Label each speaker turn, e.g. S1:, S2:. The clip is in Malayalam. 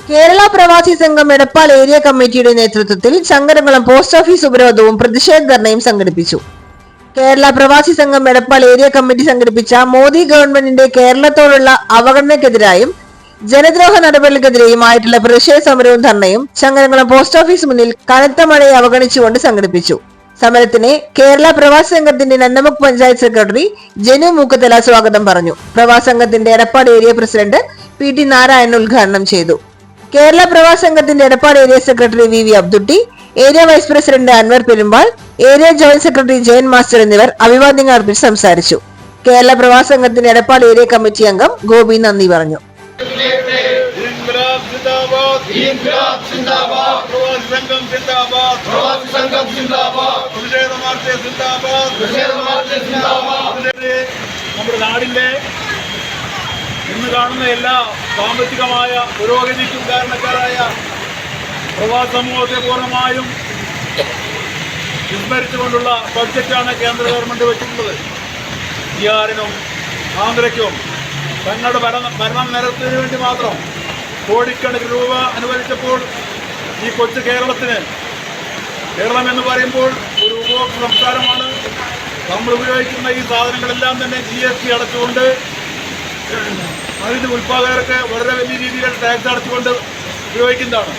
S1: കേരള പ്രവാസി സംഘം എടപ്പാൾ ഏരിയ കമ്മിറ്റിയുടെ നേതൃത്വത്തിൽ ചങ്ങരംകുളം പോസ്റ്റ് ഓഫീസ് ഉപരോധവും പ്രതിഷേധ ധർണയും സംഘടിപ്പിച്ചു. കേരള പ്രവാസി സംഘം എടപ്പാൾ ഏരിയ കമ്മിറ്റി സംഘടിപ്പിച്ച മോദി ഗവൺമെന്റിന്റെ കേരളത്തോടുള്ള അവഗണനയ്ക്കെതിരായും ജനദ്രോഹ നടപടികൾക്കെതിരെയുമായിട്ടുള്ള പ്രതിഷേധ സമരവും ധർണയും ചങ്ങരംകുളം പോസ്റ്റ് ഓഫീസ് മുന്നിൽ കനത്ത മഴയെ അവഗണിച്ചുകൊണ്ട് സംഘടിപ്പിച്ചു. സമരത്തിന് കേരള പ്രവാസി സംഘത്തിന്റെ നന്നമുക്ക് പഞ്ചായത്ത് സെക്രട്ടറി ജനു മൂക്കത്തല സ്വാഗതം പറഞ്ഞു. പ്രവാസി സംഘത്തിന്റെ Edappal area president P T. Narayanan ഉദ്ഘാടനം ചെയ്തു. കേരള പ്രവാസി സംഘത്തിന്റെ Edappal area secretary V. Abdutty, area vice president Anwar Perumbal, area joint secretary Jayan master എന്നിവർ അഭിവാദ്യങ്ങൾ അർപ്പിച്ച് സംസാരിച്ചു. കേരള പ്രവാസി സംഘത്തിന്റെ എടപ്പാൾ ഏരിയ കമ്മിറ്റി അംഗം ഗോപി നന്ദി പറഞ്ഞു.
S2: നമ്മുടെ നാടിന്റെ ഇന്ന് കാണുന്ന എല്ലാ സാമ്പത്തികമായ പുരോഗതിക്കും കാരണക്കാരായ പ്രവാസി സമൂഹത്തെ പൂർണ്ണമായും വിസ്മരിച്ചുകൊണ്ടുള്ള ബഡ്ജറ്റാണ് കേന്ദ്ര ഗവൺമെന്റ് വെച്ചിട്ടുള്ളത്. ബീഹാറിനും ആന്ധ്രയ്ക്കും തങ്ങളുടെ ഭരണം നിരത്തുന്നതിന് വേണ്ടി മാത്രം കോടിക്കണക്കിന് രൂപ അനുവദിച്ചപ്പോൾ ഈ കൊച്ചു കേരളം എന്ന് പറയുമ്പോൾ ഒരു ഉപഭോക്തൃ സംസ്കാരമാണ്. നമ്മൾ ഉപയോഗിക്കുന്ന ഈ സാധനങ്ങളെല്ലാം തന്നെ GST അടച്ചുകൊണ്ട് അതിൻ്റെ ഉൽപ്പാദകർക്ക് വളരെ വലിയ രീതിയിൽ ടാക്സ് അടച്ചുകൊണ്ട് ഉപയോഗിക്കുന്നതാണ്.